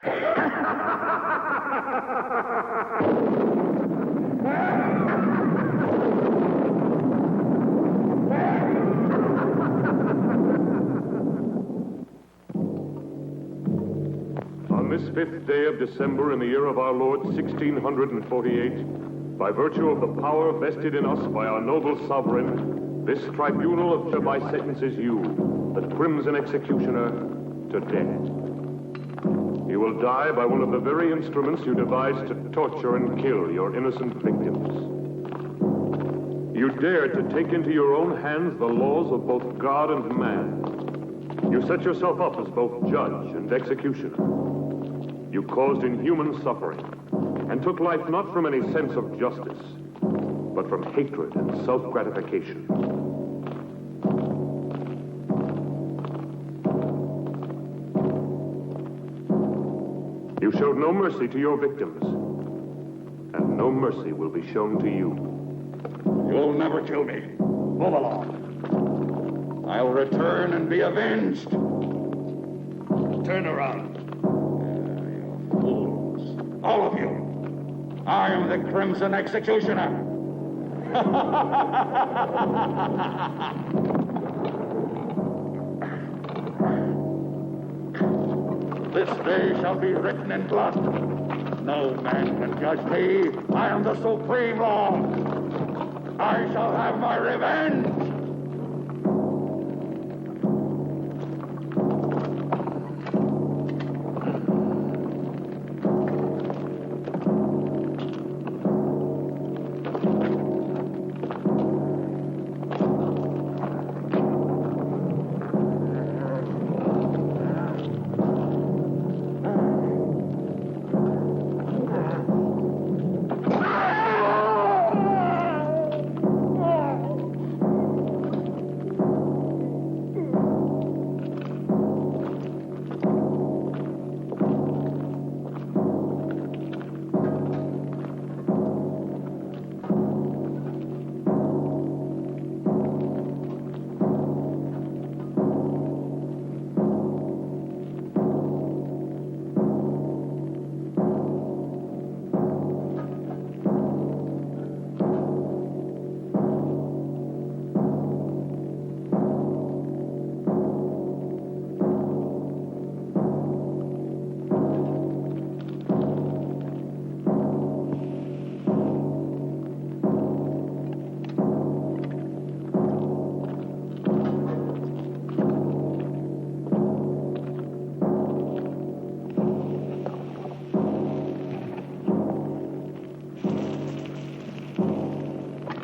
On this 5th day of December in the year of our Lord 1648, by virtue of the power vested in us by our noble sovereign, this tribunal hereby sentences you, the crimson executioner, to death. You will die by one of the very instruments you devised to torture and kill your innocent victims. You dared to take into your own hands the laws of both God and man. You set yourself up as both judge and executioner. You caused inhuman suffering and took life not from any sense of justice, but from hatred and self-gratification. You showed no mercy to your victims, and no mercy will be shown to you. You'll never kill me. Move along. I'll return and be avenged. Turn around. You fools. All of you. I am the Crimson Executioner. This day shall be written in blood. No man can judge me. I am the supreme law. I shall have my revenge.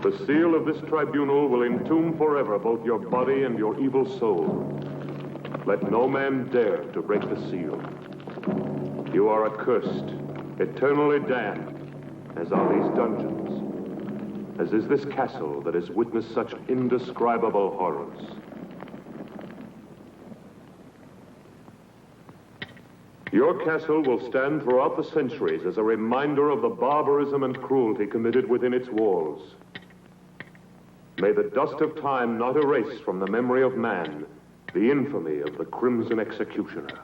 The seal of this tribunal will entomb forever both your body and your evil soul. Let no man dare to break the seal. You are accursed, eternally damned, as are these dungeons, as is this castle that has witnessed such indescribable horrors. Your castle will stand throughout the centuries as a reminder of the barbarism and cruelty committed within its walls. May the dust of time not erase from the memory of man the infamy of the Crimson Executioner.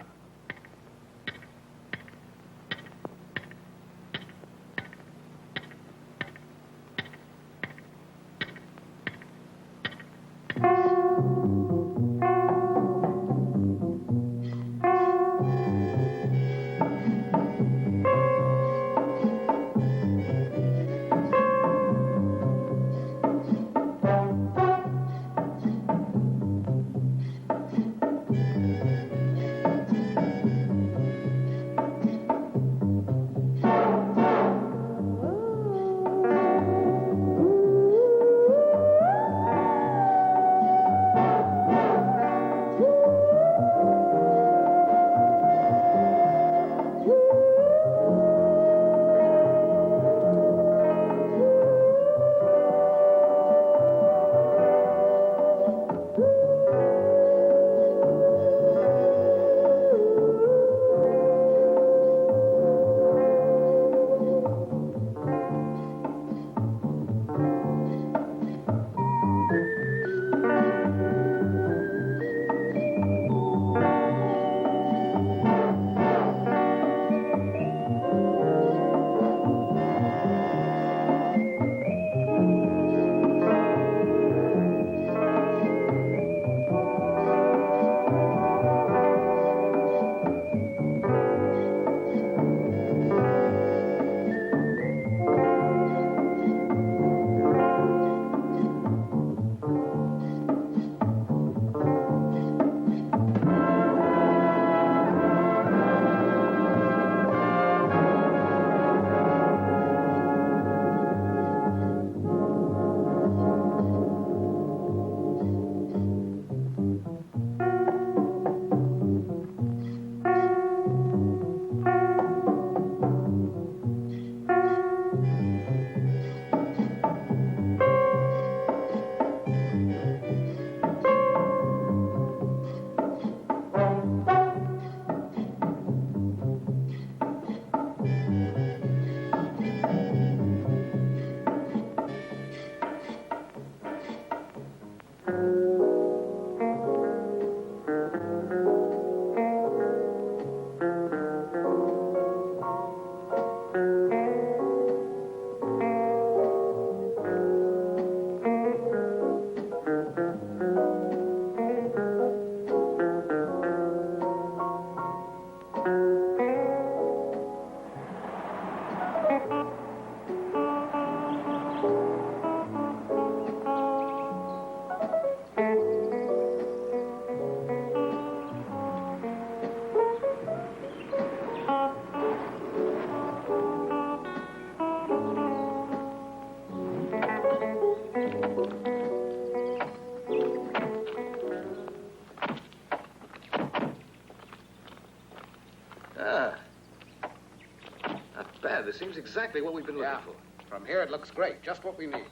This seems exactly what we've been looking for. From here, it looks great. Just what we need.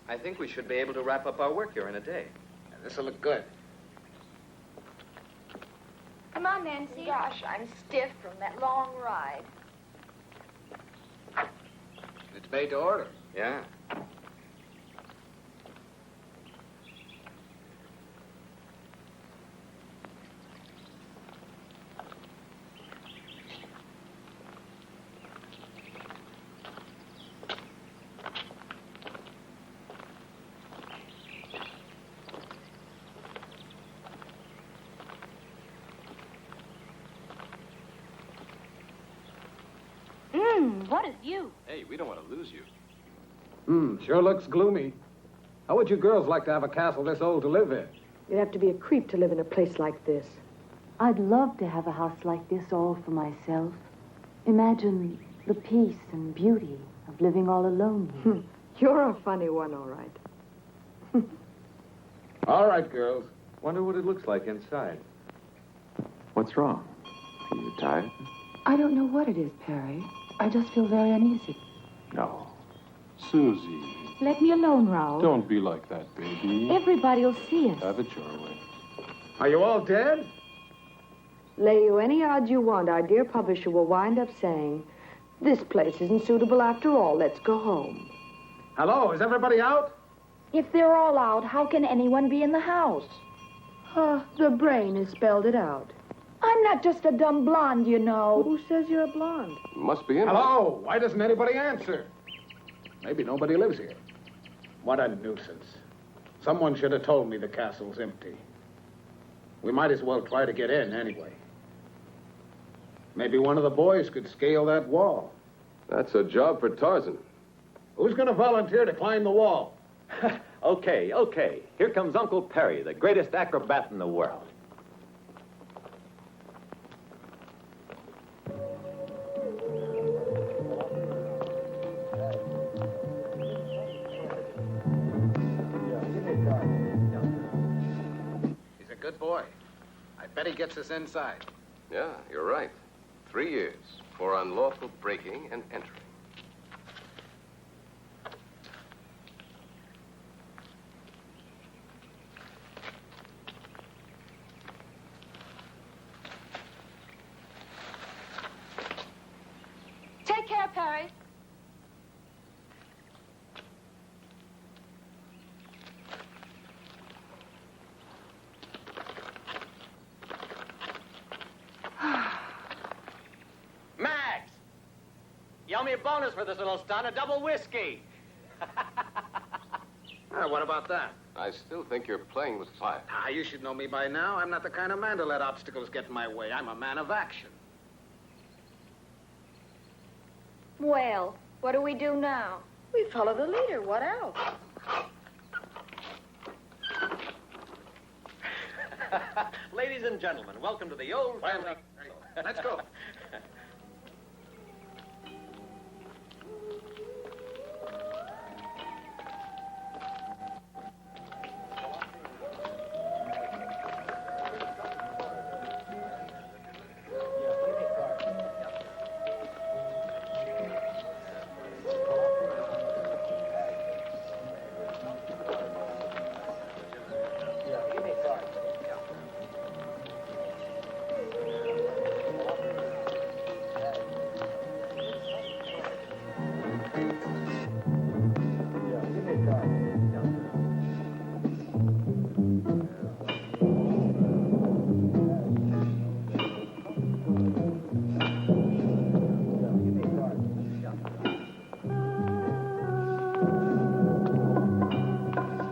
I think we should be able to wrap up our work here in a day. And this'll look good. Come on, Nancy. Gosh, I'm stiff from that long ride. It's made to order. Yeah. What a view. Hey, we don't want to lose you. Sure looks gloomy. How would you girls like to have a castle this old to live in? You'd have to be a creep to live in a place like this. I'd love to have a house like this all for myself. Imagine the peace and beauty of living all alone here. You're a funny one, all right. All right, girls. Wonder what it looks like inside. What's wrong? Are you tired? I don't know what it is, Perry. I just feel very uneasy. No. Susie. Let me alone, Raoul. Don't be like that, baby. Everybody'll see us. Have it your way. Are you all dead? Lay you any odds you want, our dear publisher will wind up saying, this place isn't suitable after all. Let's go home. Hello, is everybody out? If they're all out, how can anyone be in the house? The brain has spelled it out. I'm not just a dumb blonde, you know. Who says you're a blonde? Must be in. Hello, why doesn't anybody answer? Maybe nobody lives here. What a nuisance. Someone should have told me the castle's empty. We might as well try to get in anyway. Maybe one of the boys could scale that wall. That's a job for Tarzan. Who's going to volunteer to climb the wall? Okay. Here comes Uncle Perry, the greatest acrobat in the world. He's a good boy. I bet he gets us inside. Yeah, you're right. 3 years for unlawful breaking and entering. Take care, Perry. Max! You owe me a bonus for this little stunt, a double whiskey. What about that? I still think you're playing with fire. You should know me by now. I'm not the kind of man to let obstacles get in my way. I'm a man of action. Well, what do we do now? We follow the leader. What else? Ladies and gentlemen, welcome to the old family. Let's go.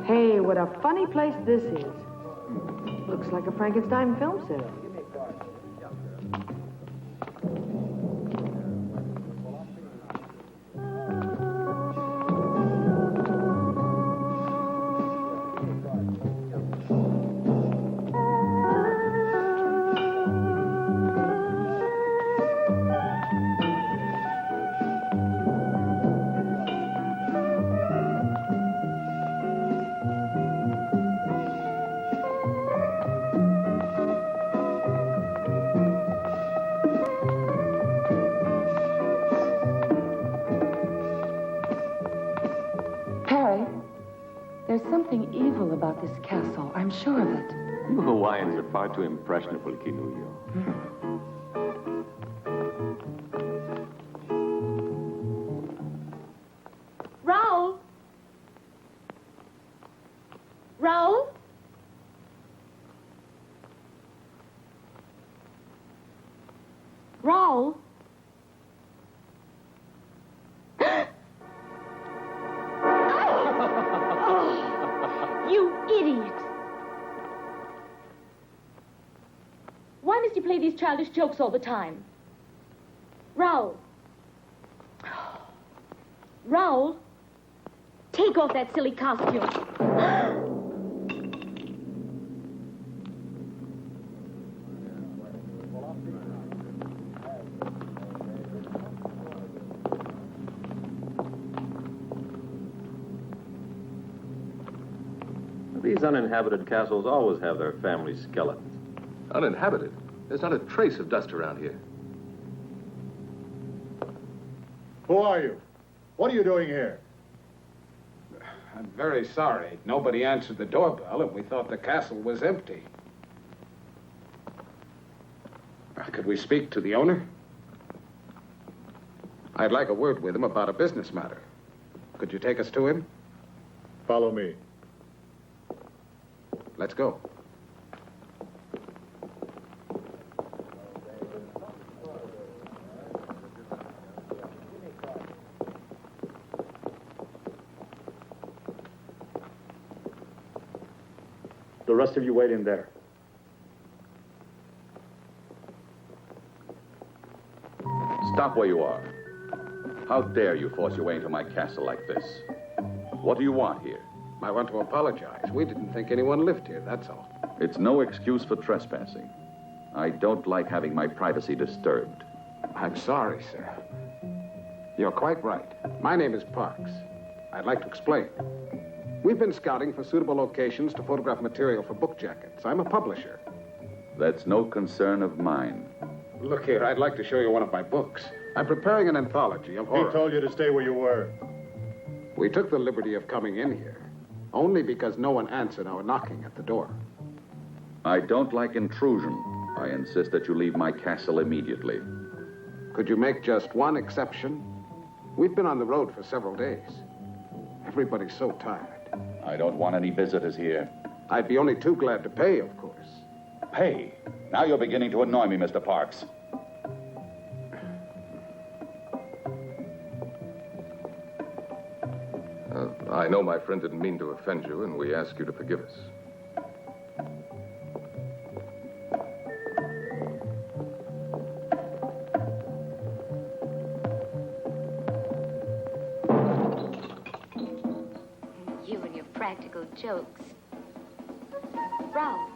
Hey, what a funny place this is. Looks like a Frankenstein film set. something evil about this castle. I'm sure of it. You Hawaiians are far too impressionable, Kinuyo. Raoul? Raoul? Raoul? You idiot! Why must you play these childish jokes all the time? Raoul. Raoul, take off that silly costume. These uninhabited castles always have their family skeletons. Uninhabited? There's not a trace of dust around here. Who are you? What are you doing here? I'm very sorry. Nobody answered the doorbell, and we thought the castle was empty. Could we speak to the owner? I'd like a word with him about a business matter. Could you take us to him? Follow me. Let's go. The rest of you wait in there. Stop where you are. How dare you force your way into my castle like this? What do you want here? I want to apologize. We didn't think anyone lived here, that's all. It's no excuse for trespassing. I don't like having my privacy disturbed. I'm sorry, sir. You're quite right. My name is Parks. I'd like to explain. We've been scouting for suitable locations to photograph material for book jackets. I'm a publisher. That's no concern of mine. Look here, I'd like to show you one of my books. I'm preparing an anthology of horror. He told you to stay where you were. We took the liberty of coming in here, only because no one answered our knocking at the door. I don't like intrusion. I insist that you leave my castle immediately. Could you make just one exception? We've been on the road for several days. Everybody's so tired. I don't want any visitors here. I'd be only too glad to pay, of course. Pay? Now you're beginning to annoy me, Mr. Parks. I know my friend didn't mean to offend you, and we ask you to forgive us. You and your practical jokes. Ralph.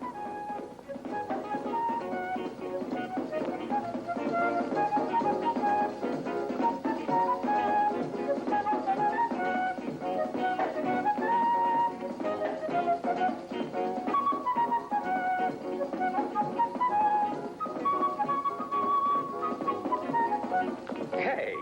Hey!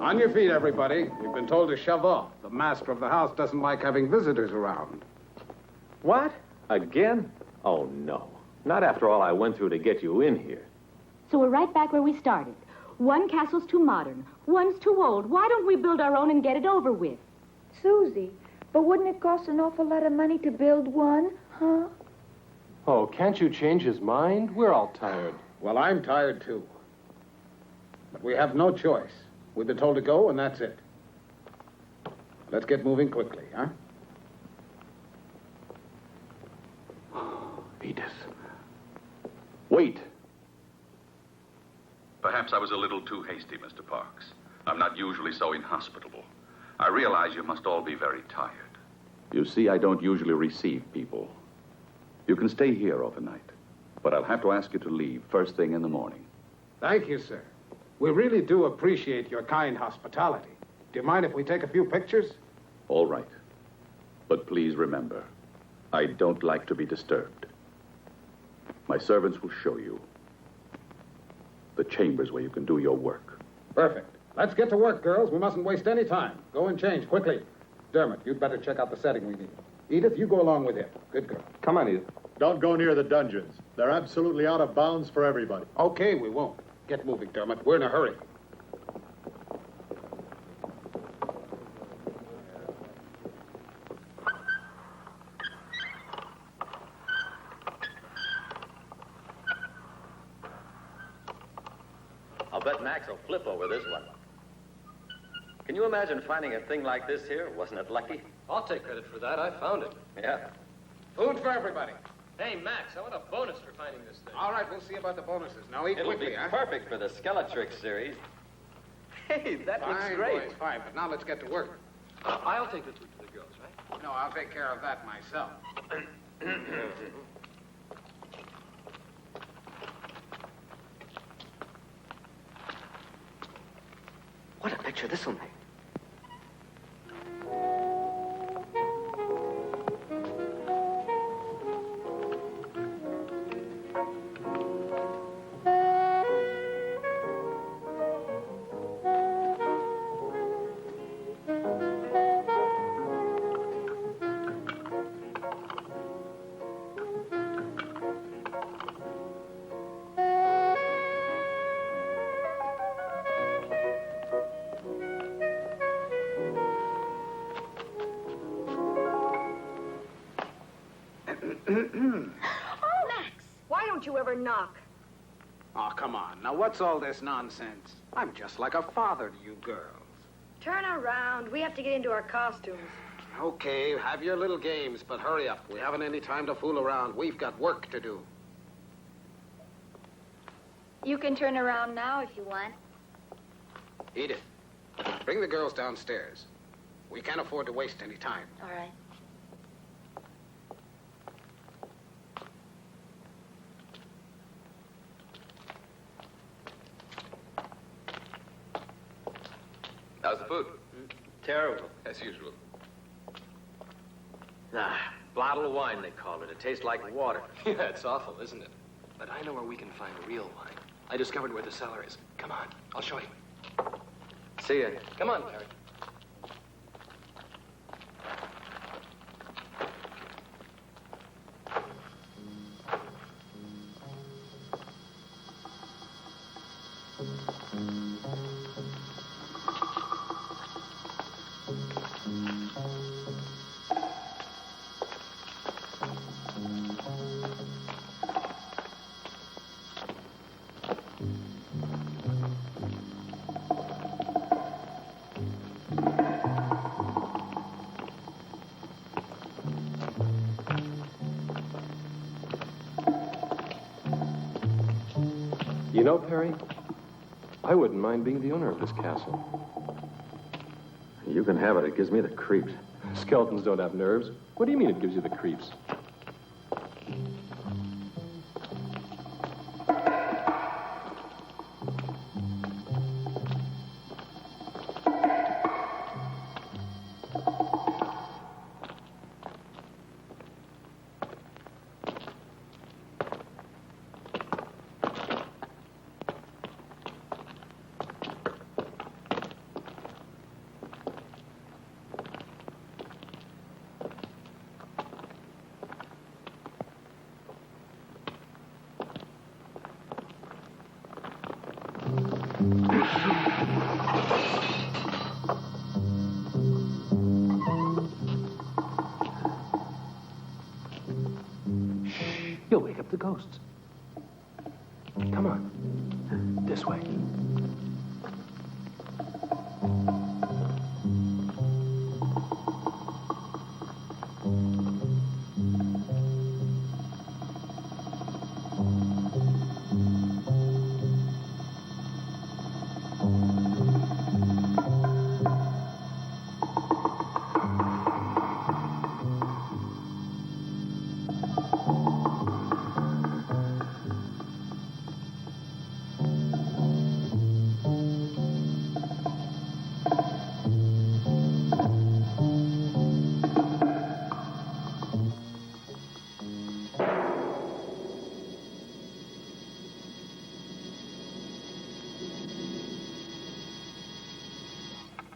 On your feet, everybody. You've been told to shove off. The master of the house doesn't like having visitors around. What? Again? Oh, no. Not after all I went through to get you in here. So we're right back where we started. One castle's too modern, one's too old. Why don't we build our own and get it over with? Susie, but wouldn't it cost an awful lot of money to build one, huh? Oh, can't you change his mind? We're all tired. Well, I'm tired, too. But we have no choice. We've been told to go, and that's it. Let's get moving quickly, huh? Edith. Wait. Perhaps I was a little too hasty, Mr. Parks. I'm not usually so inhospitable. I realize you must all be very tired. You see, I don't usually receive people. You can stay here overnight, but I'll have to ask you to leave first thing in the morning. Thank you, sir. We really do appreciate your kind hospitality. Do you mind if we take a few pictures? All right. But please remember, I don't like to be disturbed. My servants will show you the chambers where you can do your work. Perfect. Let's get to work, girls. We mustn't waste any time. Go and change quickly. Dermott, you'd better check out the setting we need. Edith, you go along with him. Good girl. Come on, Edith. Don't go near the dungeons. They're absolutely out of bounds for everybody. Okay, we won't. Get moving, Dermott. We're in a hurry. I'll bet Max will flip over this one. Can you imagine finding a thing like this here? Wasn't it lucky? I'll take credit for that. I found it. Yeah. Food for everybody. Hey, Max, I want a bonus for finding this thing. All right, we'll see about the bonuses. Now eat It'll quickly, be huh? perfect for the Skeletrix series. Hey, that looks Fine, great. boys, fine. But now let's get to work. I'll take the food for the girls, right? No, I'll take care of that myself. What a picture this will make. Oh, Max, why don't you ever knock? Oh, come on. Now, what's all this nonsense? I'm just like a father to you girls. Turn around. We have to get into our costumes. Okay, have your little games, but hurry up. We haven't any time to fool around. We've got work to do. You can turn around now if you want. Edith, bring the girls downstairs. We can't afford to waste any time. All right. How's the food? Terrible. As usual. Ah, bottle of wine, they call it. It tastes like water. Yeah, it's awful, isn't it? But I know where we can find real wine. I discovered where the cellar is. Come on, I'll show you. See ya. Come on, Perry. You know, Perry, I wouldn't mind being the owner of this castle. You can have it. It gives me the creeps. Skeletons don't have nerves. What do you mean it gives you the creeps? You'll wake up the ghosts. Come on. This way.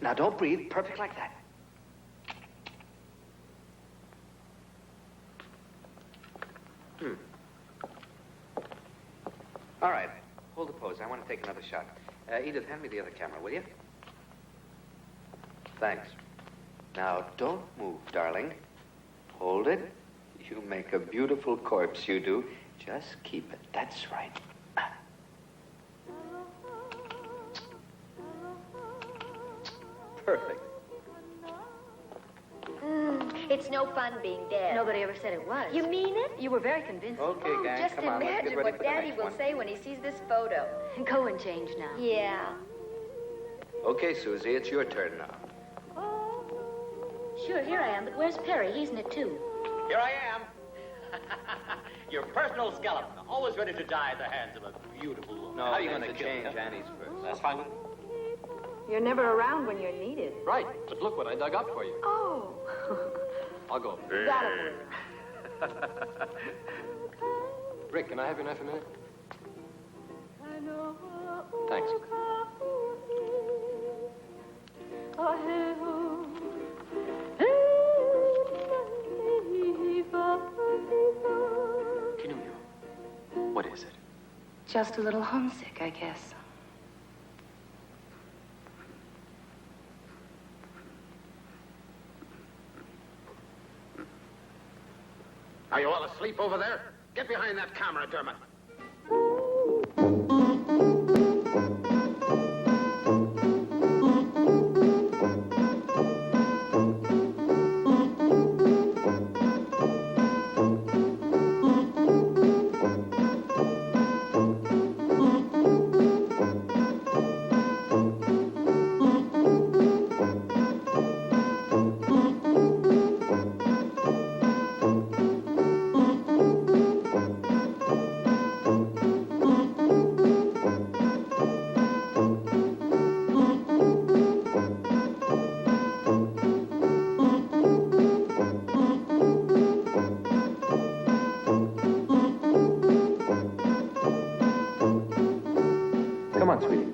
Now, don't breathe. Perfect like that. All right. Hold the pose. I want to take another shot. Edith, hand me the other camera, will you? Thanks. Now, don't move, darling. Hold it. You make a beautiful corpse, you do. Just keep it. That's right. Perfect. It's no fun being dead. Nobody ever said it was. You mean it? You were very convincing. Okay, gang, Just come on. Let's imagine get ready what for the Daddy next will one. say when he sees this photo. Go and change now. Yeah. Okay, Susie, it's your turn now. Sure, here I am, but where's Perry? He's in it, too. Here I am. Your personal skeleton, always ready to die at the hands of a beautiful woman. No, How are you going going to to change Annie's first. That's fine. You're never around when you're needed. Right, but look what I dug up for you. Oh. I'll go. That'll work. Rick, can I have your knife a minute? Thanks. Pinocchio, what is it? Just a little homesick, I guess. Are you all asleep over there? Get behind that camera, Dermott. Come on, sweetie.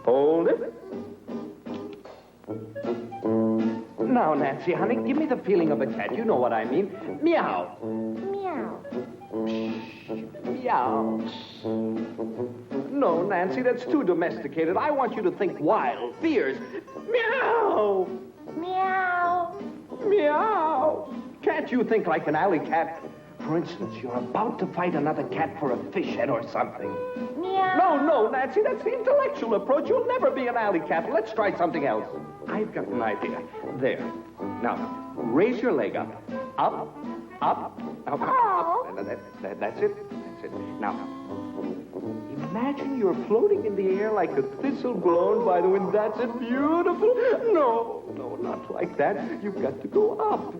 Hold it. Now, Nancy, honey, give me the feeling of a cat. You know what I mean. Meow. Meow. Meow. No, Nancy, that's too domesticated. I want you to think wild, fierce. Meow. Meow. Meow. Can't you think like an alley cat? For instance, you're about to fight another cat for a fish head or something. Meow. No, Nancy, that's the intellectual approach. You'll never be an alley cat. Let's try something else. I've got an idea. There. Now, raise your leg up. Up, up, up, up. That's it. That's it. Now, imagine you're floating in the air like a thistle blown by the wind. That's it. Beautiful. No, not like that. You've got to go up.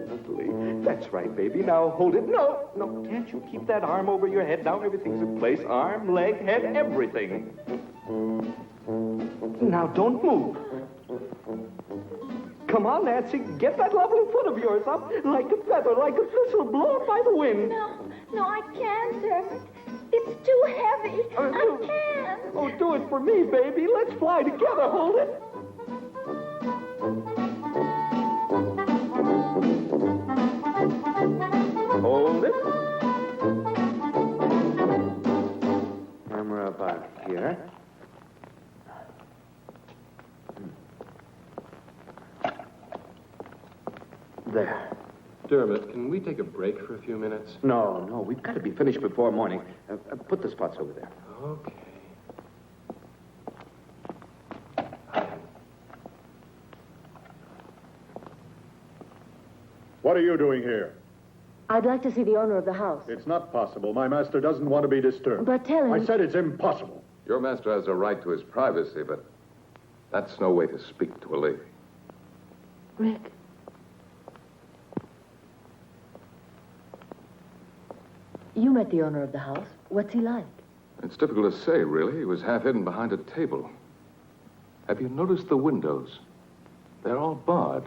gently. That's right, baby. Now hold it. No, no, can't you keep that arm over your head? Now everything's in place. Arm, leg, head, everything. Now don't move. Come on, Nancy. Get that lovely foot of yours up like a feather, like a thistle blown by the wind. No, I can't, Dermott. It's too heavy. I can't. Oh, do it for me, baby. Let's fly together. Hold it. Hold it. Camera about here. There. Dermott, can we take a break for a few minutes? No, we've got to be finished before morning. Put the spots over there. Okay. What are you doing here? I'd like to see the owner of the house. It's not possible. My master doesn't want to be disturbed. But tell him... I said it's impossible. Your master has a right to his privacy, but that's no way to speak to a lady. Rick. You met the owner of the house. What's he like? It's difficult to say, really. He was half hidden behind a table. Have you noticed the windows? They're all barred.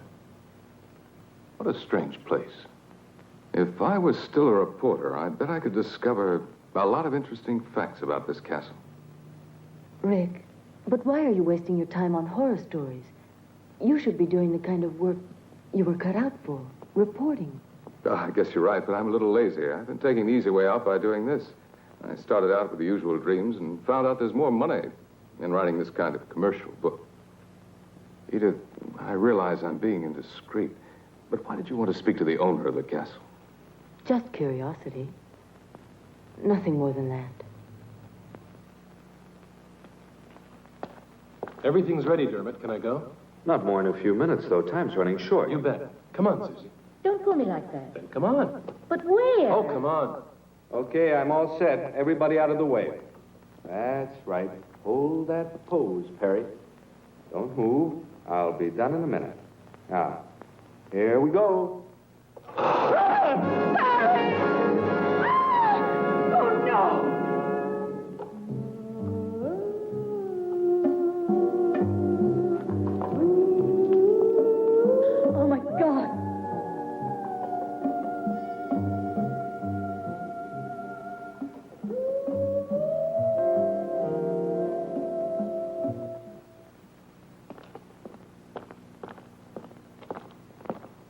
What a strange place. If I was still a reporter, I bet I could discover a lot of interesting facts about this castle. Rick, but why are you wasting your time on horror stories? You should be doing the kind of work you were cut out for, reporting. I guess you're right, but I'm a little lazy. I've been taking the easy way out by doing this. I started out with the usual dreams and found out there's more money in writing this kind of commercial book. Edith, I realize I'm being indiscreet, but why did you want to speak to the owner of the castle? Just curiosity. Nothing more than that. Everything's ready, Dermott. Can I go? Not more in a few minutes, though. Time's running short. You bet. Come on, Susie. Don't pull me like that. Then come on. But where? Oh, come on. Okay, I'm all set. Everybody out of the way. That's right. Hold that pose, Perry. Don't move. I'll be done in a minute. Now, here we go.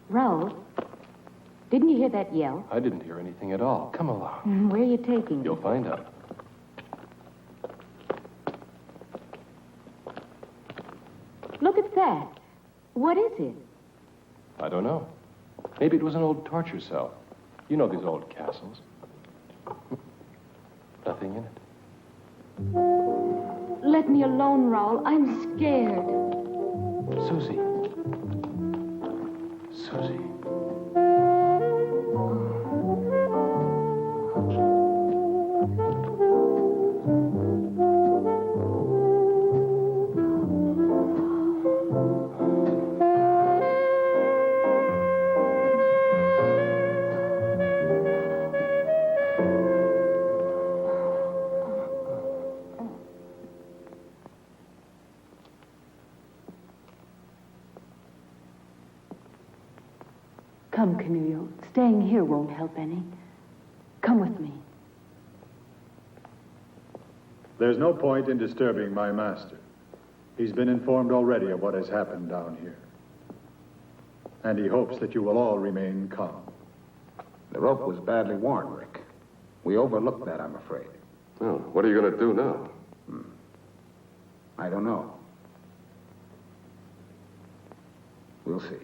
Raoul, didn't you hear that yell? I didn't hear anything at all. Come along. Where are you taking me? You'll find out. Look at that. What is it? I don't know. Maybe it was an old torture cell. You know these old castles. Nothing in it. Let me alone, Raoul. I'm scared. Susie. Susie. Come, Camillo. Staying here won't help any. Come with me. There's no point in disturbing my master. He's been informed already of what has happened down here. And he hopes that you will all remain calm. The rope was badly worn, Rick. We overlooked that, I'm afraid. Well, what are you going to do now? I don't know. We'll see.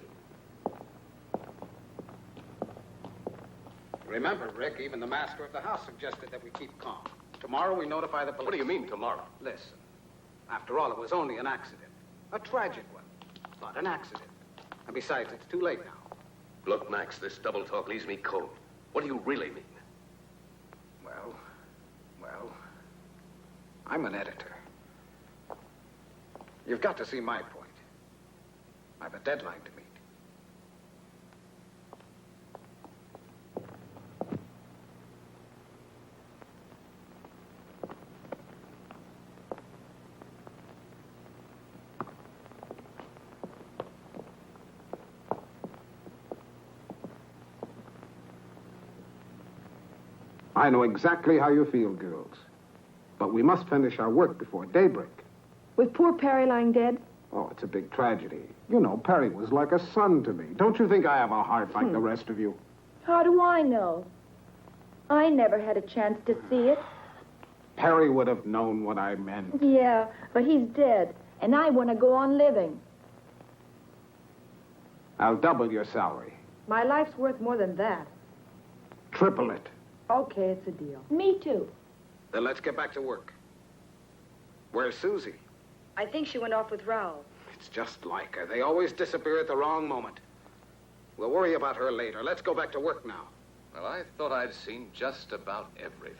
Remember, Rick, even the master of the house suggested that we keep calm. Tomorrow we notify the police. What do you mean, tomorrow? Listen. After all, it was only an accident. A tragic one. But an accident. And besides, it's too late now. Look, Max, this double talk leaves me cold. What do you really mean? Well, I'm an editor. You've got to see my point. I've a deadline to meet. I know exactly how you feel, girls. But we must finish our work before daybreak. With poor Perry lying dead? Oh, it's a big tragedy. You know, Perry was like a son to me. Don't you think I have a heart like the rest of you? How do I know? I never had a chance to see it. Perry would have known what I meant. Yeah, but he's dead, and I want to go on living. I'll double your salary. My life's worth more than that. Triple it. Okay, it's a deal. Me too. Then let's get back to work. Where's Susie? I think she went off with Raoul. It's just like her. They always disappear at the wrong moment. We'll worry about her later. Let's go back to work now. Well, I thought I'd seen just about everything.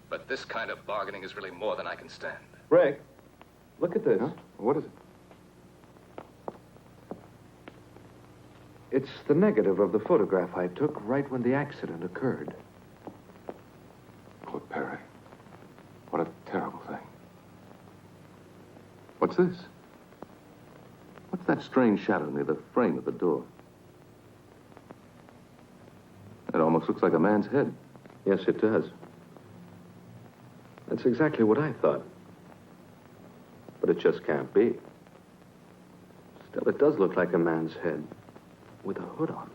But this kind of bargaining is really more than I can stand. Rick, look at this. Huh? What is it? It's the negative of the photograph I took right when the accident occurred. Poor Perry. What a terrible thing. What's this? What's that strange shadow near the frame of the door? It almost looks like a man's head. Yes, it does. That's exactly what I thought. But it just can't be. Still, it does look like a man's head with a hood on.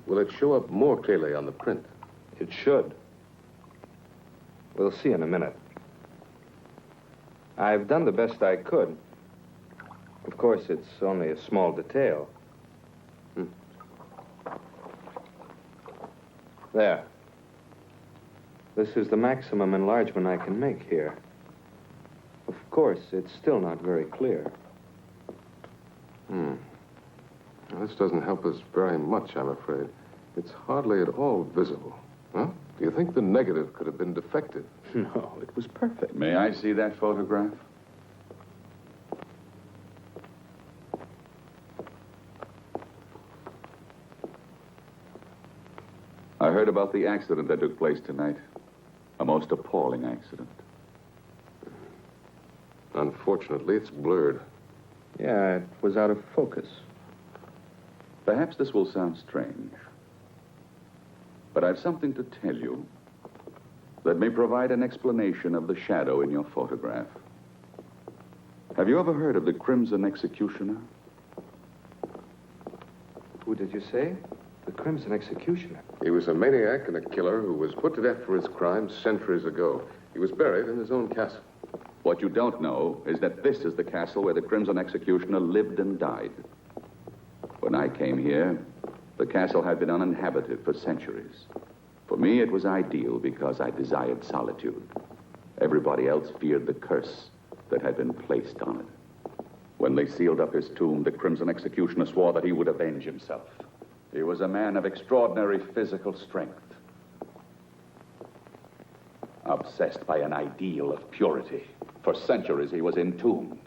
Will it show up more clearly on the print? It should. We'll see in a minute. I've done the best I could. Of course, it's only a small detail. There. This is the maximum enlargement I can make here. Of course, it's still not very clear. Now, this doesn't help us very much, I'm afraid. It's hardly at all visible. Huh? Do you think the negative could have been defective? No, it was perfect. May I see that photograph? I heard about the accident that took place tonight. A most appalling accident. Unfortunately, it's blurred. Yeah, it was out of focus. Perhaps this will sound strange, but I've something to tell you that may provide an explanation of the shadow in your photograph. Have you ever heard of the Crimson Executioner? Who did you say? The Crimson Executioner. He was a maniac and a killer who was put to death for his crimes centuries ago. He was buried in his own castle. What you don't know is that this is the castle where the Crimson Executioner lived and died. When I came here, the castle had been uninhabited for centuries. For me, it was ideal because I desired solitude. Everybody else feared the curse that had been placed on it. When they sealed up his tomb, the Crimson Executioner swore that he would avenge himself. He was a man of extraordinary physical strength, obsessed by an ideal of purity. For centuries, he was entombed.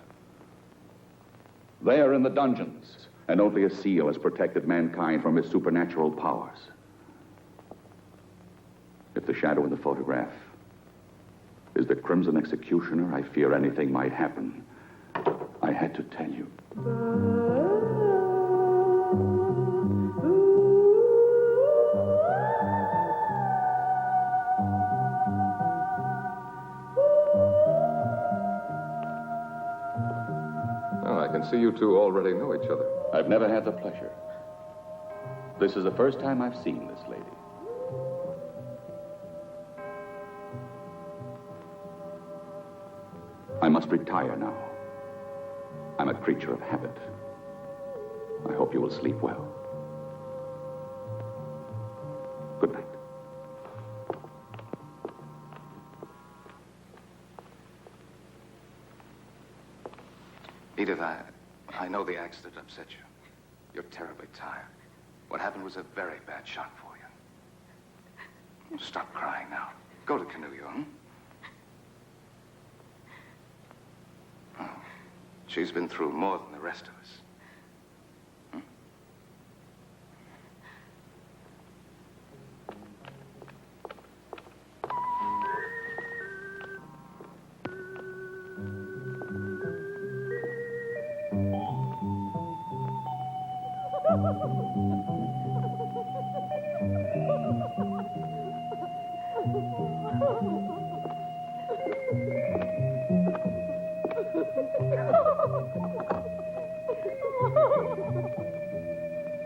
There in the dungeons, and only a seal has protected mankind from his supernatural powers. If the shadow in the photograph is the Crimson Executioner, I fear anything might happen. I had to tell you. see you two already know each other. I've never had the pleasure. This is the first time I've seen this lady. I must retire now. I'm a creature of habit. I hope you will sleep well. Good night. Edith, I know the accident upset you. You're terribly tired. What happened was a very bad shock for you. Stop crying now. Go to Canoe, hmm? Oh, she's been through more than the rest of us.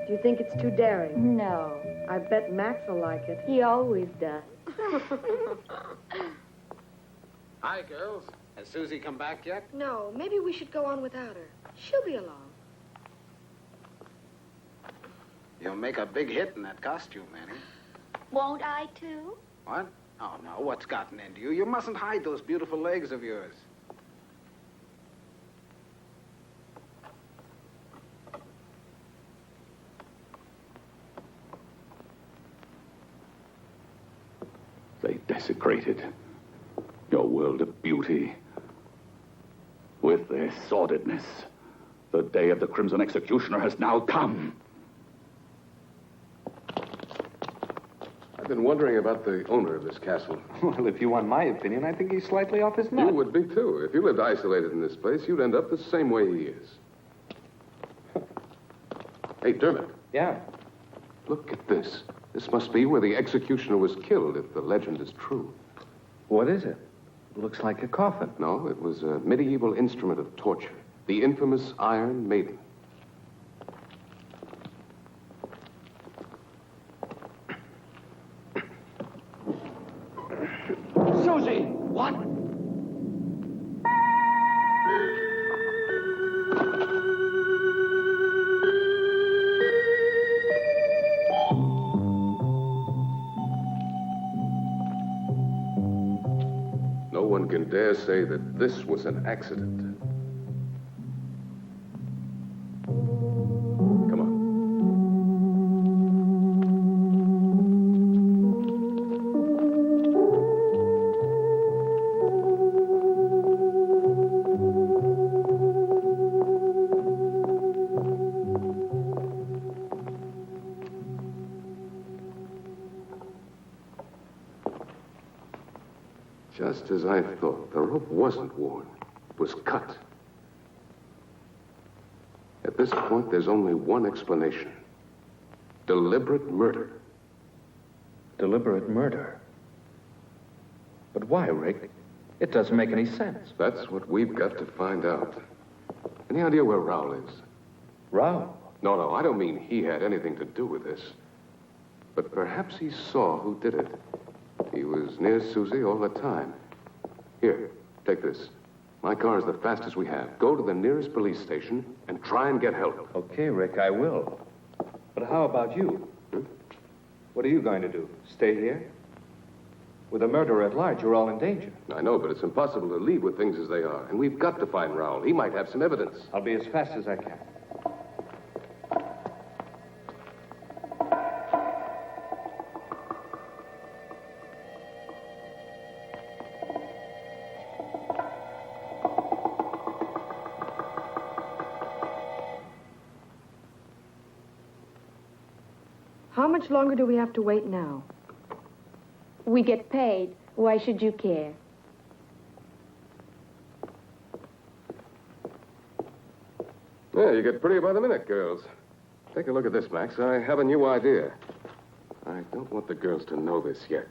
Do you think it's too daring? No. I bet Max will like it. He always does. Hi, girls. Has Susie come back yet? No, maybe we should go on without her. She'll be along. You'll make a big hit in that costume, Annie. Won't I, too? What? Oh, no. What's gotten into you? You mustn't hide those beautiful legs of yours. They desecrated your world of beauty with their sordidness. The day of the Crimson Executioner has now come. I've been wondering about the owner of this castle. Well, if you want my opinion, I think he's slightly off his nut. You would be, too. If you lived isolated in this place, you'd end up the same way he is. Hey, Dermott. Yeah? Look at this. This must be where the executioner was killed, if the legend is true. What is it? It looks like a coffin. No, it was a medieval instrument of torture. The infamous Iron Maiden. Susie! What? No one can dare say that this was an accident. Come on. Just as I thought, the rope wasn't worn. It was cut. At this point, there's only one explanation. Deliberate murder. Deliberate murder? But why, Rick? It doesn't make any sense. That's what we've got to find out. Any idea where Raoul is? Raoul? No, I don't mean he had anything to do with this. But perhaps he saw who did it. He was near Susie all the time. Here, take this. My car is the fastest we have. Go to the nearest police station and try and get help. Okay, Rick, I will. But how about you? What are you going to do? Stay here? With a murderer at large, you're all in danger. I know, but it's impossible to leave with things as they are. And we've got to find Raoul. He might have some evidence. I'll be as fast as I can. How much longer do we have to wait now? We get paid. Why should you care? Yeah, you get prettier by the minute, girls. Take a look at this, Max. I have a new idea. I don't want the girls to know this yet.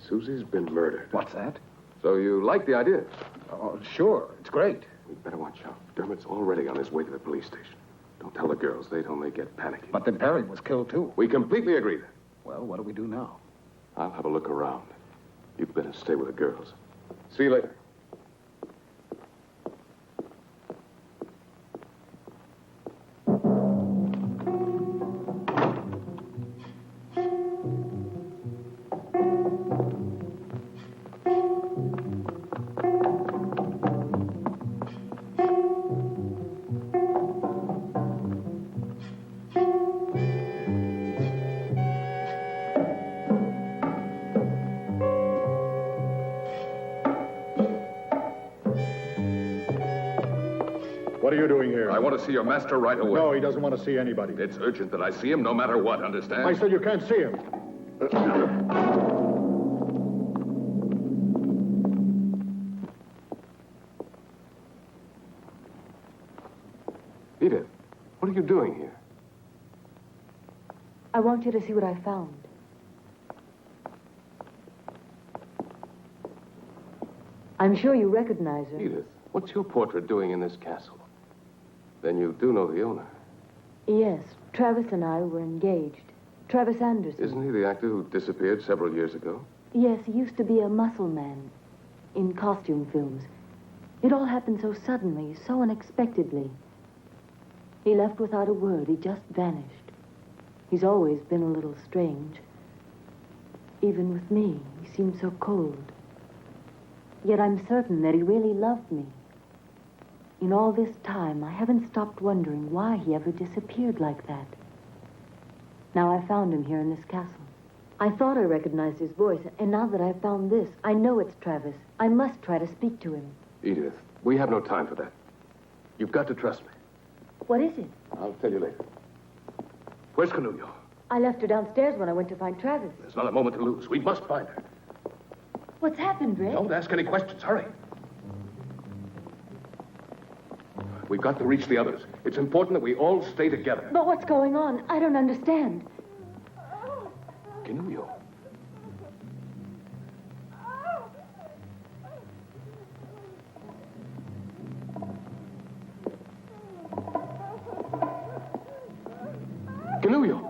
Susie's been murdered. What's that? So you like the idea? Oh, sure. It's great. We'd better watch out. Dermott's already on his way to the police station. Don't tell the girls. They'd only get panicky. But then Perry was killed, too. We completely agree then. Well, what do we do now? I'll have a look around. You'd better stay with the girls. See you later. What are you doing here? I want to see your master right away. No, he doesn't want to see anybody. It's urgent that I see him no matter what, understand? I said you can't see him. Edith, what are you doing here? I want you to see what I found. I'm sure you recognize her. Edith, what's your portrait doing in this castle? Then you do know the owner. Yes, Travis and I were engaged. Travis Anderson. Isn't he the actor who disappeared several years ago? Yes, he used to be a muscle man in costume films. It all happened so suddenly, so unexpectedly. He left without a word. He just vanished. He's always been a little strange. Even with me, he seemed so cold. Yet I'm certain that he really loved me. In all this time, I haven't stopped wondering why he ever disappeared like that. Now I found him here in this castle. I thought I recognized his voice, and now that I've found this, I know it's Travis. I must try to speak to him. Edith, we have no time for that. You've got to trust me. What is it? I'll tell you later. Where's Canulio? I left her downstairs when I went to find Travis. There's not a moment to lose. We must find her. What's happened, Rick? Don't ask any questions. Hurry. We've got to reach the others. It's important that we all stay together. But what's going on? I don't understand. Canulio. Canulio.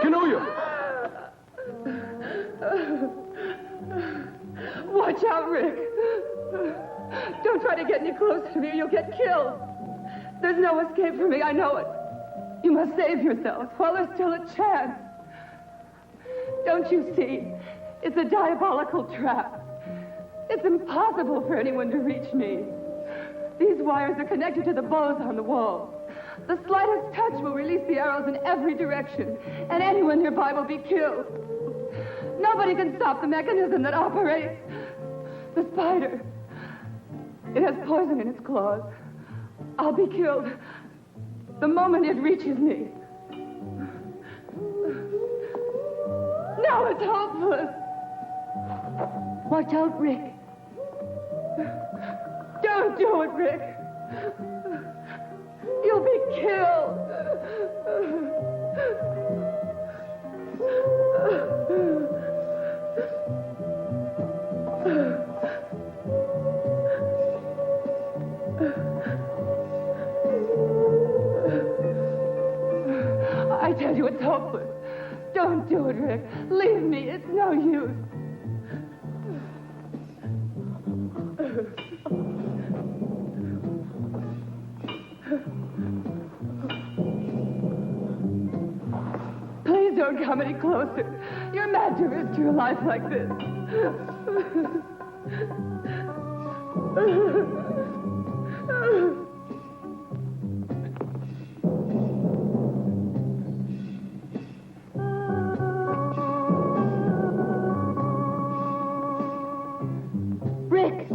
Canulio. Watch out, Rick. Don't try to get any closer to me or you'll get killed. There's no escape for me, I know it. You must save yourselves while there's still a chance. Don't you see? It's a diabolical trap. It's impossible for anyone to reach me. These wires are connected to the bows on the wall. The slightest touch will release the arrows in every direction, and anyone nearby will be killed. Nobody can stop the mechanism that operates. The spider. It has poison in its claws. I'll be killed the moment it reaches me. Now it's hopeless. Watch out, Rick. Don't do it, Rick. You'll be killed. I tell you, it's hopeless. Don't do it, Rick. Leave me. It's no use. Please don't come any closer. You're mad to risk your life like this. Rick!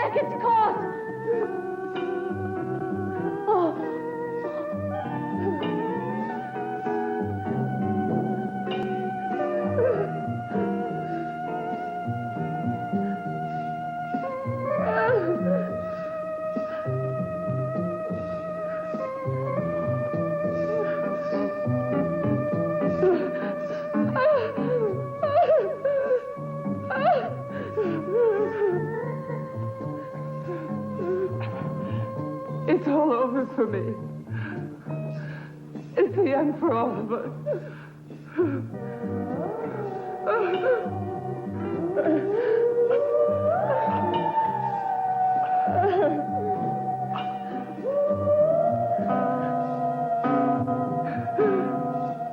Rick, it's caught! Oh. It's all over for me. It's the end for all of us.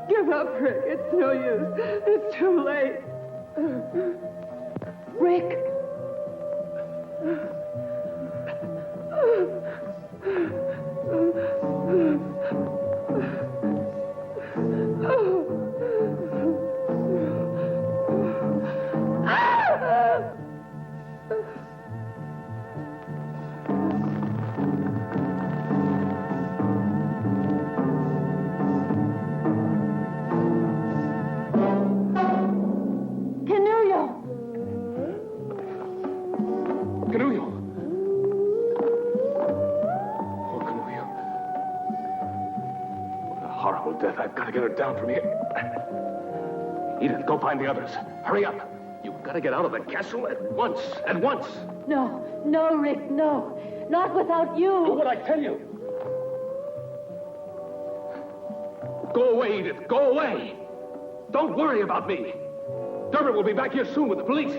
Give up, Rick. It's no use. It's too late. Rick! Death. I've got to get her down from here. Edith, go find the others. Hurry up. You've got to get out of the castle at once. At once. No, no, Rick, no. Not without you. Do what I tell you. Go away, Edith. Go away. Don't worry about me. Dermott will be back here soon with the police.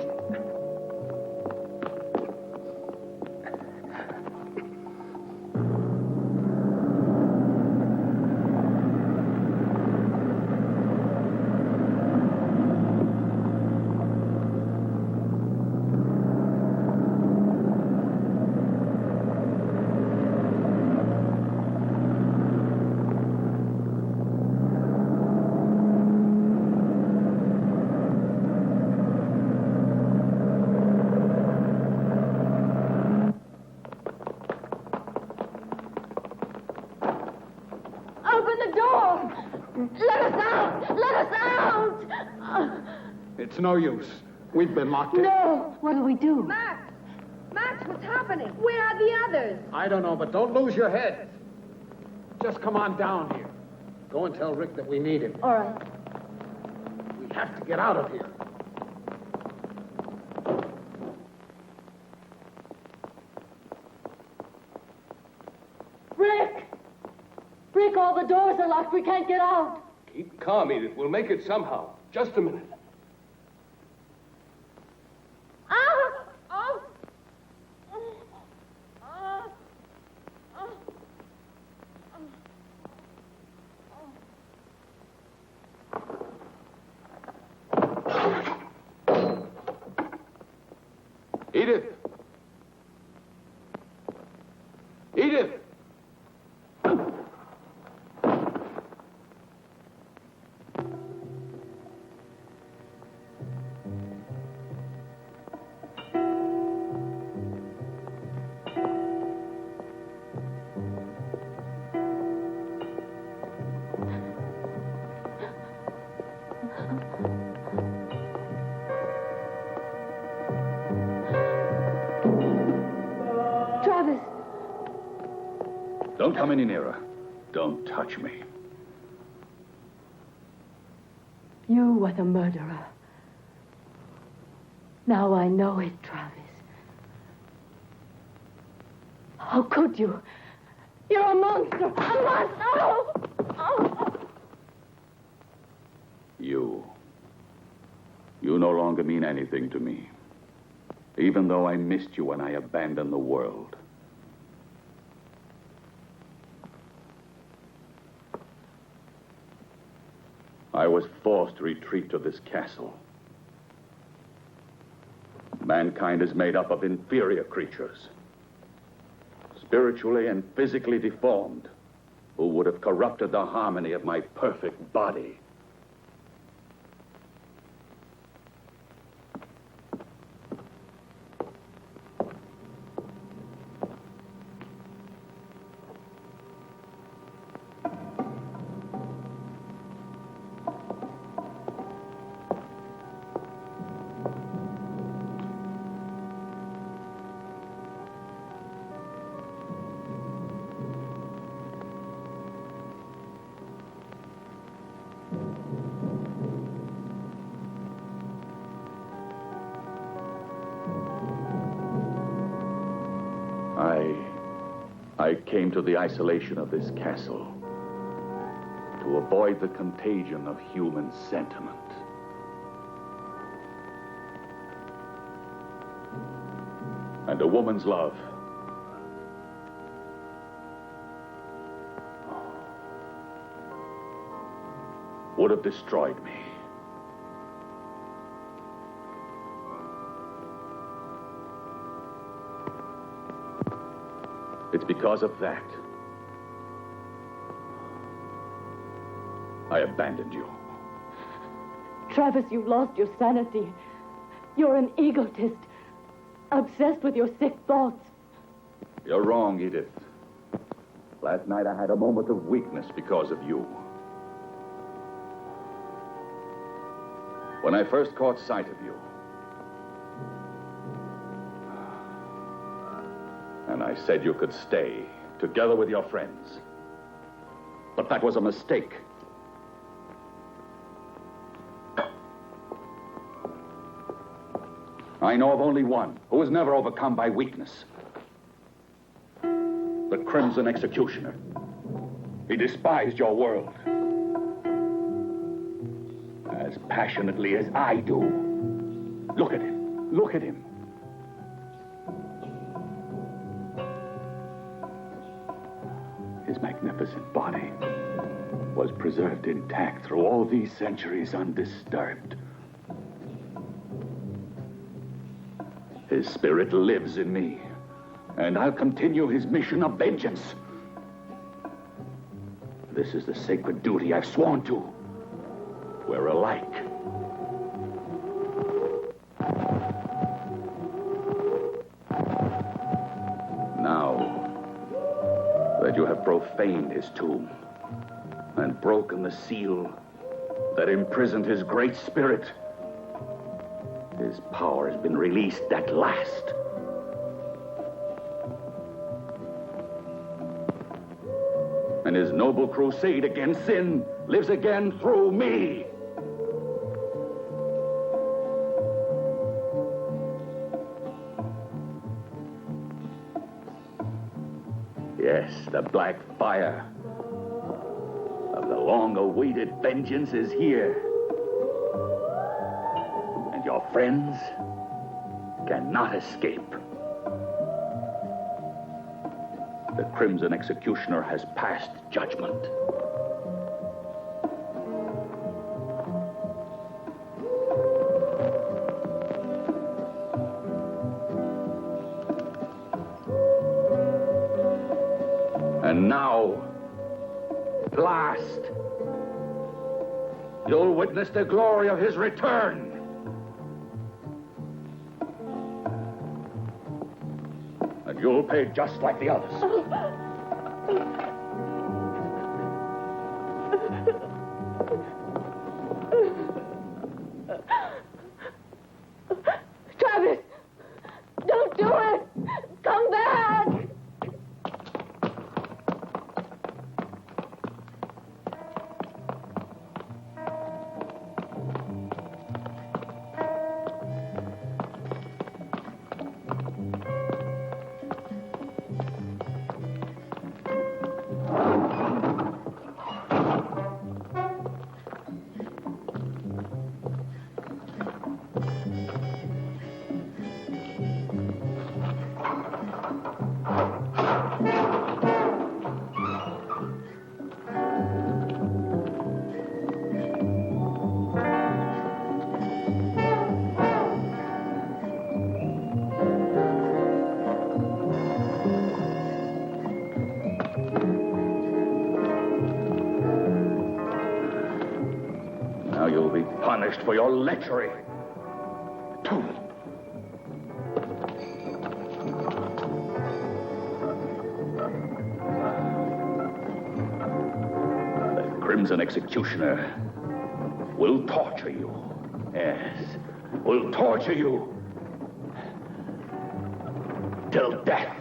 It's no use. We've been locked in. No! What'll we do? Max! Max, what's happening? Where are the others? I don't know, but don't lose your head. Just come on down here. Go and tell Rick that we need him. All right. We have to get out of here. Rick! Rick, all the doors are locked. We can't get out. Keep calm, Edith. We'll make it somehow. Just a minute. Edith! Edith! Don't come any nearer. Don't touch me. You were the murderer. Now I know it, Travis. How could you? You're a monster! A monster! Oh! Oh! You no longer mean anything to me. Even though I missed you when I abandoned the world. I was forced to retreat to this castle. Mankind is made up of inferior creatures, spiritually and physically deformed, who would have corrupted the harmony of my perfect body. I came to the isolation of this castle to avoid the contagion of human sentiment. And a woman's love would have destroyed me. It's because of that I abandoned you. Travis, you've lost your sanity. You're an egotist, obsessed with your sick thoughts. You're wrong, Edith. Last night I had a moment of weakness because of you. When I first caught sight of you, and I said you could stay together with your friends. But that was a mistake. I know of only one who was never overcome by weakness. The Crimson Executioner. He despised your world as passionately as I do. Look at him. Look at him. His magnificent body was preserved intact through all these centuries undisturbed. His spirit lives in me, and I'll continue his mission of vengeance. This is the sacred duty I've sworn to. We're alike. Now that you have profaned his tomb and broken the seal that imprisoned his great spirit, his power has been released at last. And his noble crusade against sin lives again through me. Yes, the black fire of the long-awaited vengeance is here. And your friends cannot escape. The Crimson Executioner has passed judgment. And now, at last, you'll witness the glory of his return. And you'll pay just like the others. Travis! Don't do it! Come back! Now you'll be punished for your lechery. The Crimson Executioner will torture you. Yes, will torture you till death.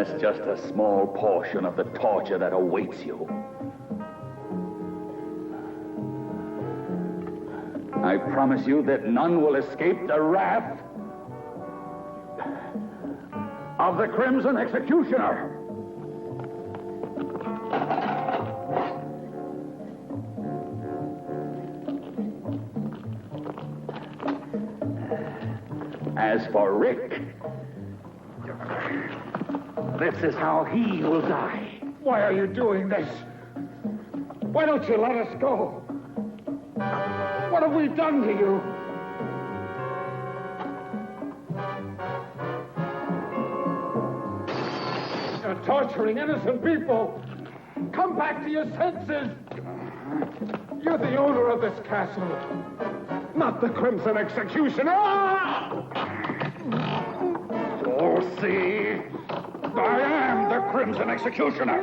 That's just a small portion of the torture that awaits you. I promise you that none will escape the wrath of the Crimson Executioner. As for Rick, this is how he will die. Why are you doing this? Why don't you let us go? What have we done to you? You're torturing innocent people. Come back to your senses. You're the owner of this castle, not the Crimson Executioner. Oh, see, I am the Crimson Executioner.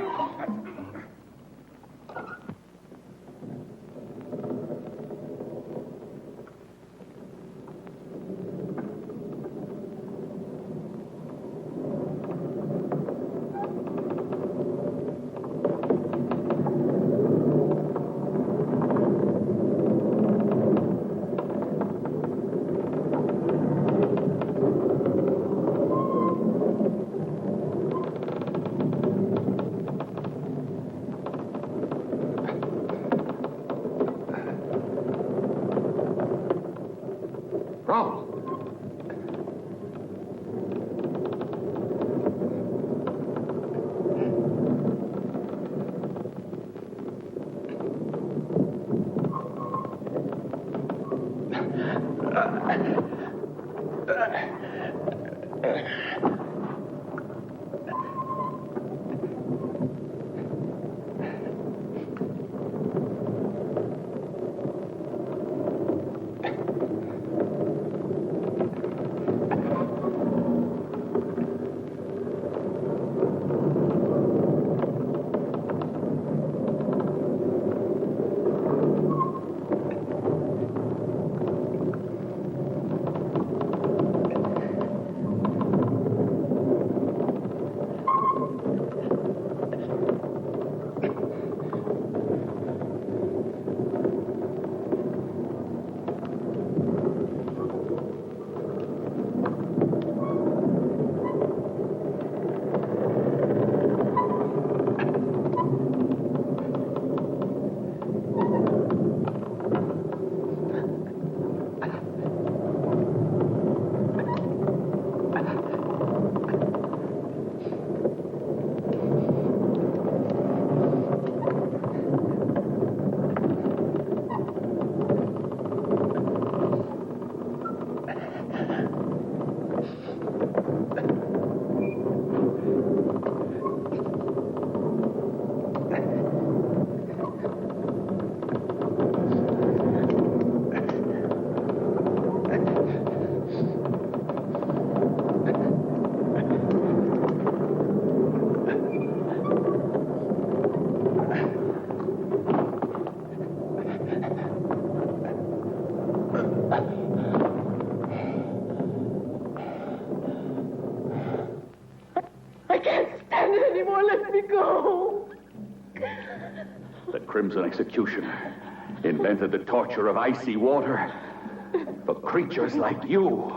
The Crimson Executioner invented the torture of icy water for creatures like you.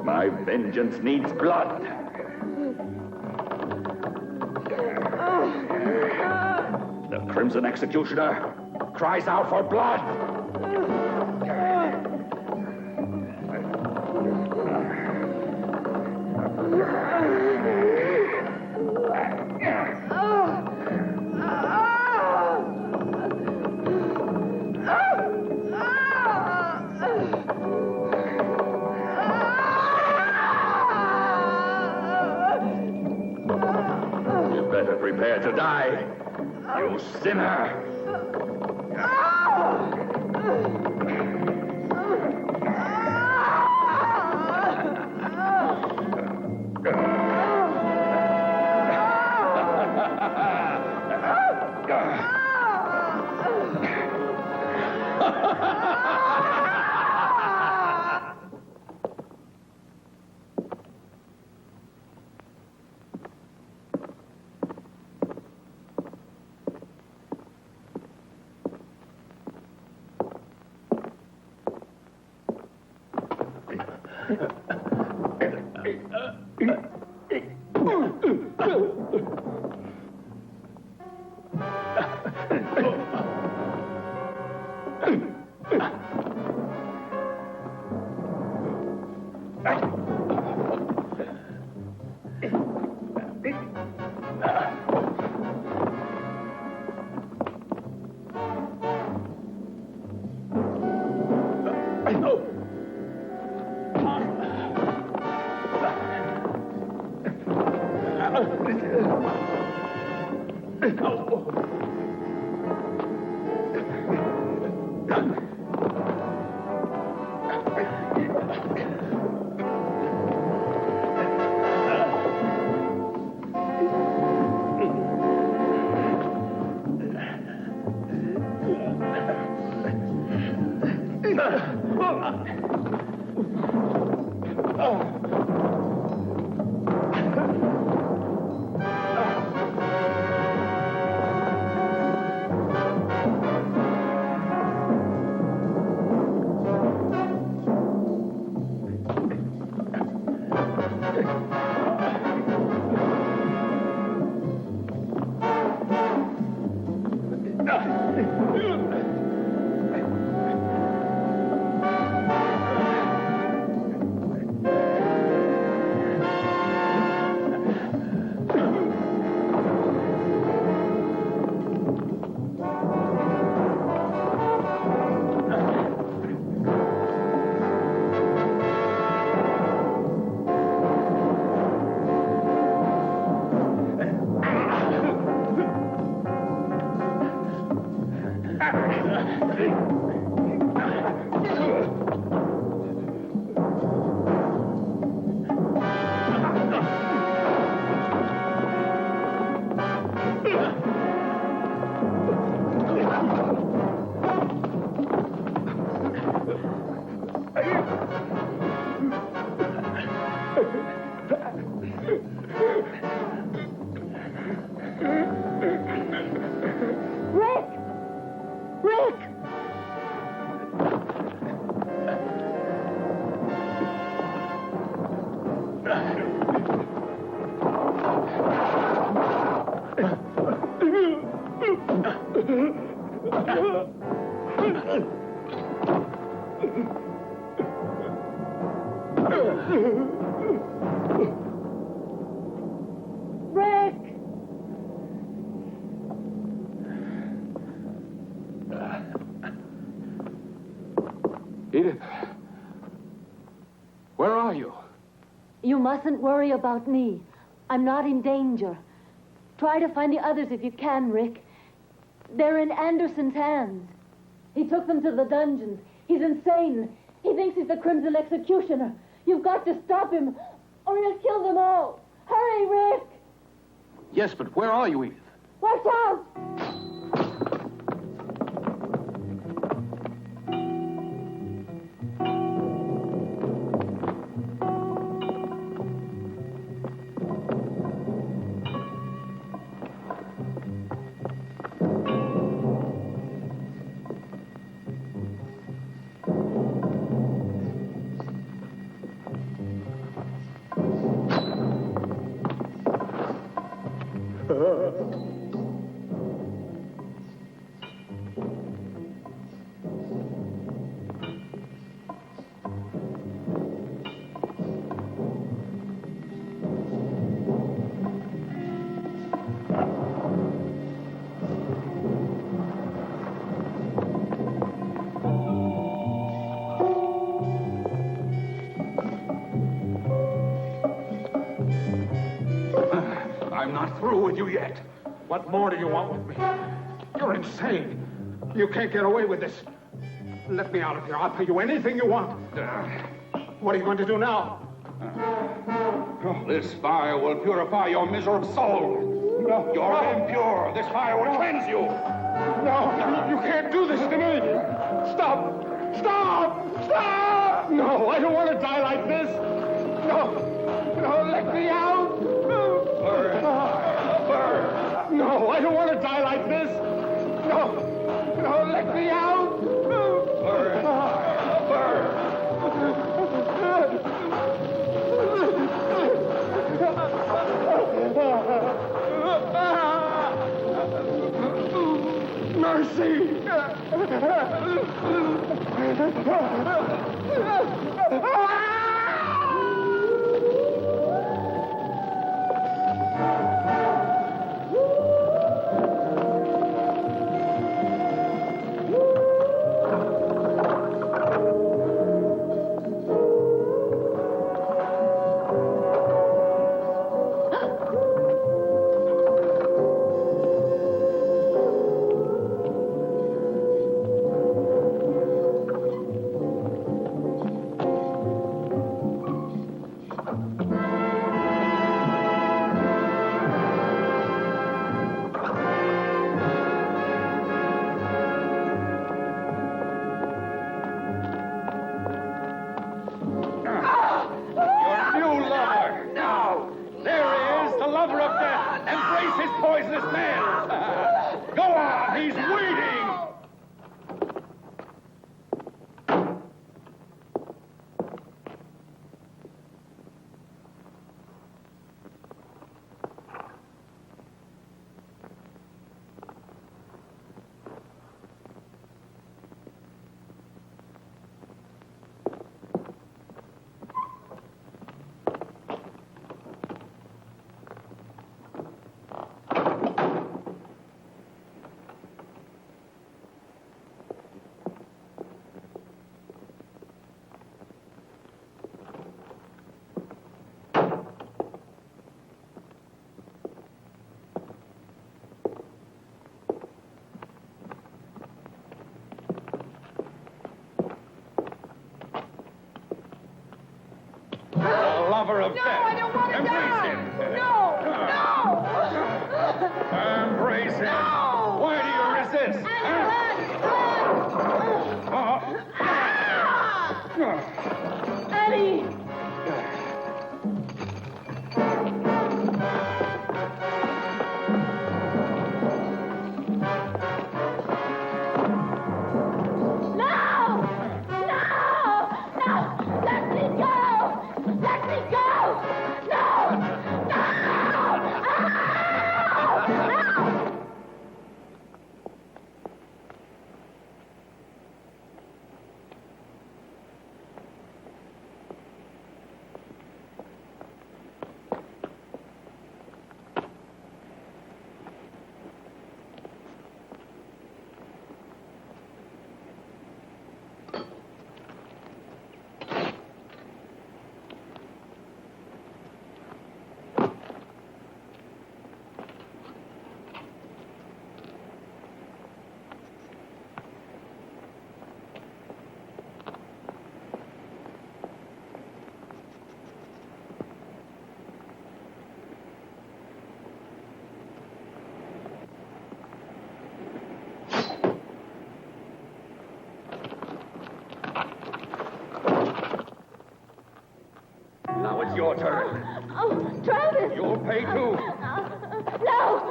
My vengeance needs blood. The Crimson Executioner cries out for blood. You better prepare to die, you sinner. Edith, where are you? You mustn't worry about me. I'm not in danger. Try to find the others if you can, Rick. They're in Anderson's hands. He took them to the dungeons. He's insane. He thinks he's the Crimson Executioner. You've got to stop him, or he'll kill them all. Hurry, Rick! Yes, but where are you, Edith? Watch out! I'm not through with you yet. What more do you want with me? You're insane. You can't get away with this. Let me out of here. I'll pay you anything you want. What are you going to do now? This fire will purify your miserable soul. No. You're impure. This fire will cleanse you. No, you can't do this to me. Stop! Stop! Stop! No, I don't want to die like this. No, let me out. No, I don't want to die like this. No, let me out. Mercy. Where's this man? Go on, he's waiting! Lover of death. I don't want to die. Embrace him. No. Embrace him. No. Why do you resist? Annie. Now it's your turn. Oh, Travis! You'll pay too. No!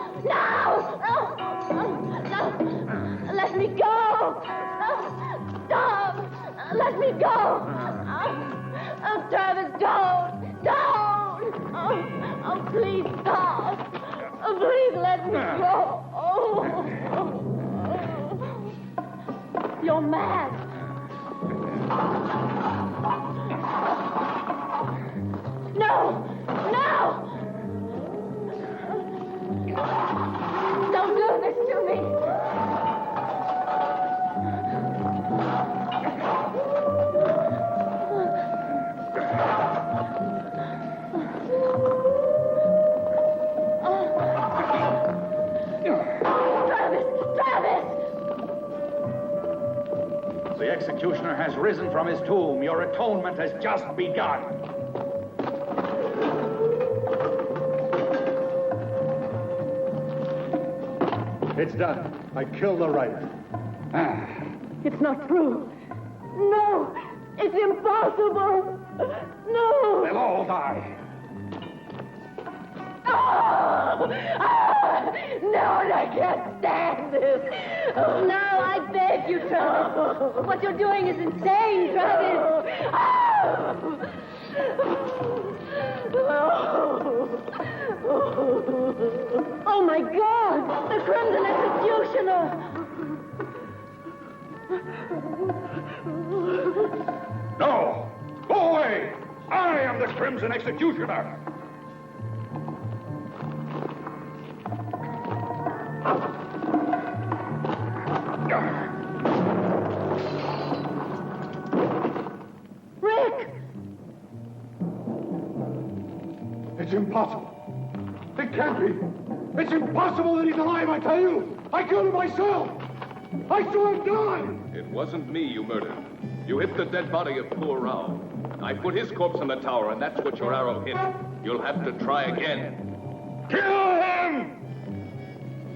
Let me go! Stop! Let me go! Travis, don't! Oh, please stop! Please let me go! You're mad! No! Don't do this to me! Travis! The executioner has risen from his tomb. Your atonement has just begun. It's done. I killed the writer. It's not true. No! It's impossible! No! They'll all die. No, I can't stand this. No, I beg you, Travis. What you're doing is insane, Travis. Oh, my God! The Crimson Executioner! No! Go away! I am the Crimson Executioner! Rick! It's impossible. It can't be. It's impossible that he's alive, I tell you. I killed him myself. I saw him die. It wasn't me you murdered. You hit the dead body of poor Rao. I put his corpse in the tower, and that's what your arrow hit. You'll have to try again. Kill him!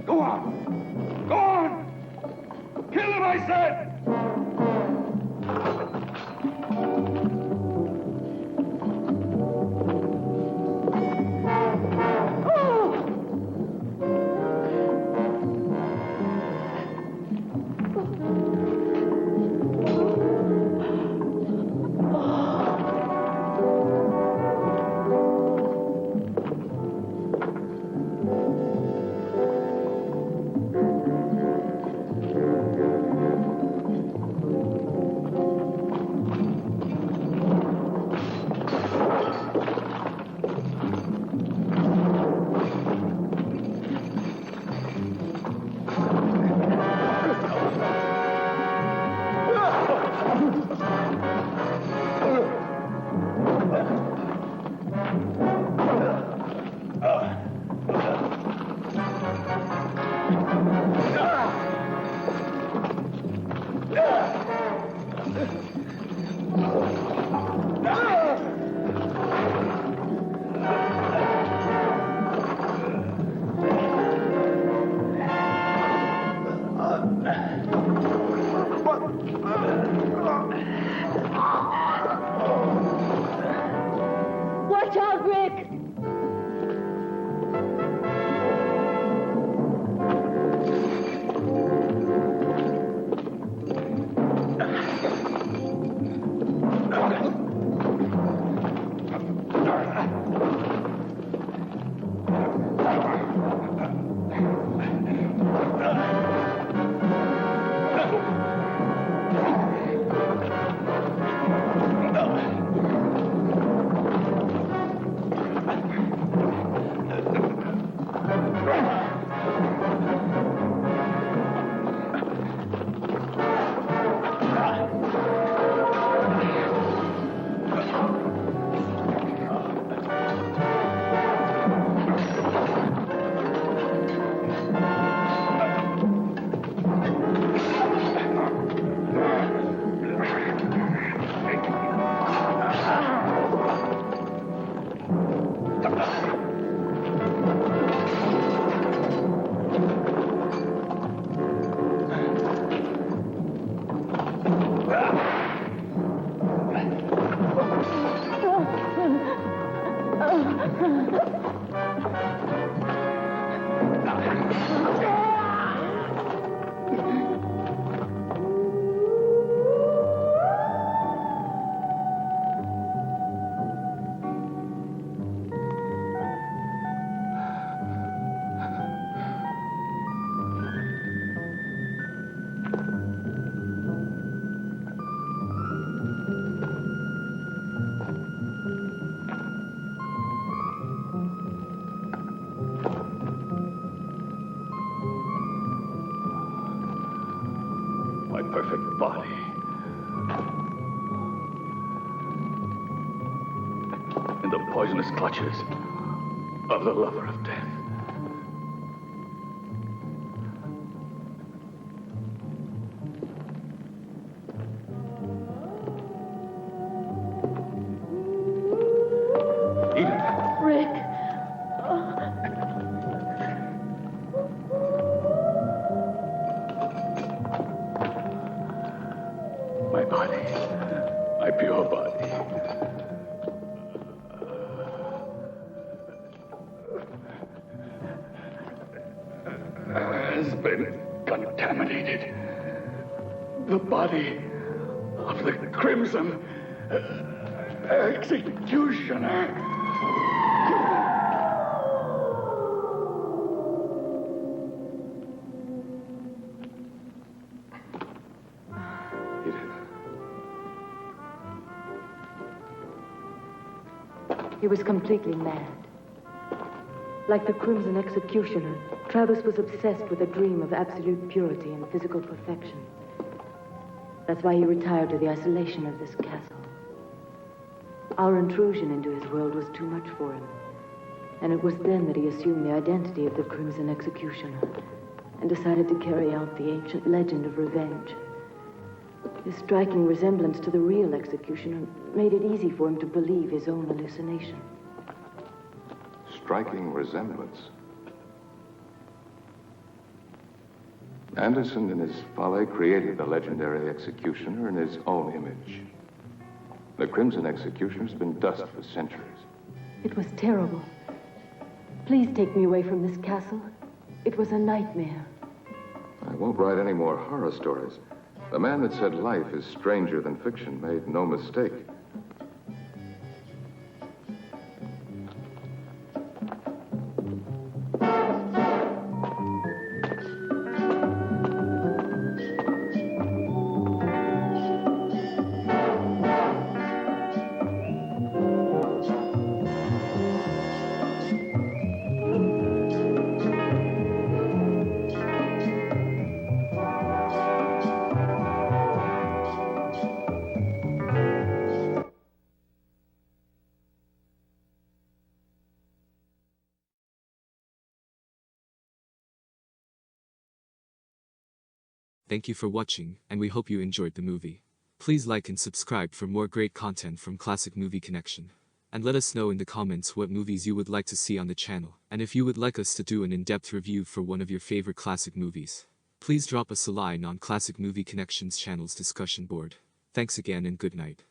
Go on! Go on! Kill him, I said! perfect body. In the poisonous clutches of the lover of death. Rick. My body. My pure body. Has been contaminated. The body of the Crimson Executioner. He was completely mad. Like the Crimson Executioner, Travis was obsessed with a dream of absolute purity and physical perfection. That's why he retired to the isolation of this castle. Our intrusion into his world was too much for him. And it was then that he assumed the identity of the Crimson Executioner and decided to carry out the ancient legend of revenge. His striking resemblance to the real executioner made it easy for him to believe his own hallucination. Striking resemblance. Anderson, in his folly, created the legendary executioner in his own image. The Crimson Executioner's been dust for centuries. It was terrible. Please take me away from this castle. It was a nightmare. I won't write any more horror stories. The man that said life is stranger than fiction made no mistake. Thank you for watching, and we hope you enjoyed the movie. Please like and subscribe for more great content from Classic Movie Connection. And let us know in the comments what movies you would like to see on the channel, and if you would like us to do an in-depth review for one of your favorite classic movies. Please drop us a line on Classic Movie Connection's channel's discussion board. Thanks again and good night.